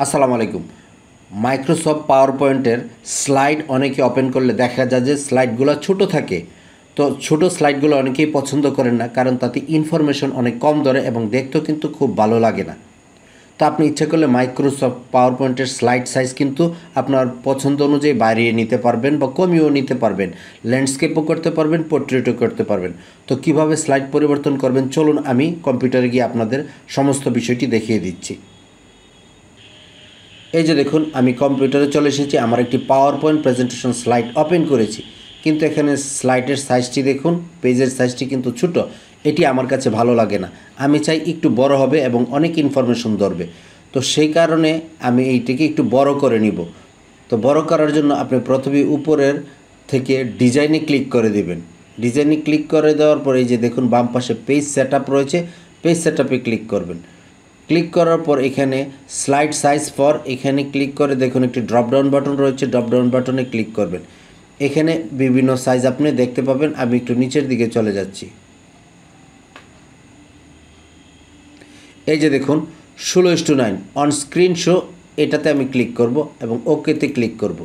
আসসালামু আলাইকুম। মাইক্রোসফট পাওয়ার পয়েন্টের স্লাইড অনেকে ওপেন করলে দেখা যায় যে স্লাইডগুলো ছোট থাকে। তো ছোট স্লাইডগুলো অনেকেই পছন্দ করেন না, কারণ তাতে ইনফরমেশন অনেক কম ধরে এবং দেখতেও কিন্তু খুব ভালো লাগে না। তো আপনি ইচ্ছা করলে মাইক্রোসফট পাওয়ার পয়েন্টের স্লাইড সাইজ কিন্তু আপনার পছন্দ অনুযায়ী বাড়িয়ে নিতে পারবেন বা কমিয়েও নিতে পারবেন, ল্যান্ডস্কেপও করতে পারবেন, পোর্ট্রেটও করতে পারবেন। তো কিভাবে স্লাইড পরিবর্তন করবেন, চলুন আমি কম্পিউটারে গিয়ে আপনাদের সমস্ত বিষয়টি দেখিয়ে দিচ্ছি। এই যে দেখুন, আমি কম্পিউটারে চলে এসেছি, আমার একটি power point presentation slide open করেছি, কিন্তু এখানে স্লাইডের সাইজটি দেখুন, পেজের সাইজটি কিন্তু ছোট। এটি আমার কাছে ভালো লাগে না, আমি চাই একটু বড় হবে এবং অনেক ইনফরমেশন ধরবে। তো সেই কারণে আমি এইটিকে একটু বড় করে নিব। তো বড় করার জন্য আপনি প্রথমে উপরের থেকে ডিজাইনে ক্লিক করে দিবেন। ডিজাইনে ক্লিক করে দেওয়ার পরে এই যে দেখুন বাম পাশে পেজ সেটআপ রয়েছে, পেজ সেটআপে ক্লিক করবেন। ক্লিক করার পর এখানে স্লাইড সাইজ ফর এখানে ক্লিক করে দেখুন একটি ড্রপডাউন বাটন রয়েছে, ড্রপডাউন বাটনে ক্লিক করবেন। এখানে বিভিন্ন সাইজ আপনি দেখতে পাবেন। আমি একটু নিচের দিকে চলে যাচ্ছি। এই যে দেখুন 16:9 অন স্ক্রিন শো, এটাতে আমি ক্লিক করব এবং ওকেতে ক্লিক করব।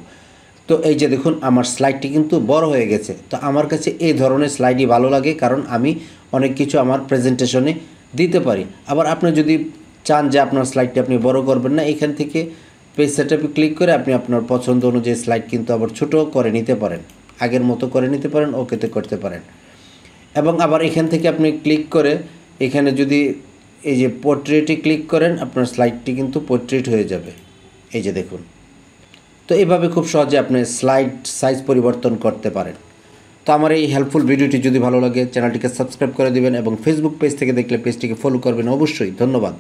তো এই যে দেখুন আমার স্লাইডটি কিন্তু বড় হয়ে গেছে। তো আমার কাছে এই ধরনের স্লাইডই ভালো লাগে, কারণ আমি অনেক কিছু আমার প্রেজেন্টেশনে দিতে পারি। আবার আপনি যদি চান যে আপনার স্লাইডটি আপনি বড় করবেন না, এখান থেকে পেজ সেটআপে ক্লিক করে আপনি আপনার পছন্দ অনুযায়ী স্লাইড কিন্তু আবার ছোট করে নিতে পারেন, আগের মতো করে নিতে পারেন, ওকেতে করতে পারেন। এবং আবার এখান থেকে আপনি ক্লিক করে এখানে যদি এই যে পোর্ট্রেটে ক্লিক করেন, আপনার স্লাইডটি কিন্তু পোর্ট্রেট হয়ে যাবে। এই যে দেখুন। তো এভাবে খুব সহজে আপনি স্লাইড সাইজ পরিবর্তন করতে পারেন। তো আমার এই হেল্পফুল ভিডিওটি যদি ভালো লাগে, চ্যানেলটিকে সাবস্ক্রাইব করে দিবেন এবং ফেসবুক পেজ থেকে দেখলে পেজটিকে ফলো করবেন অবশ্যই। ধন্যবাদ।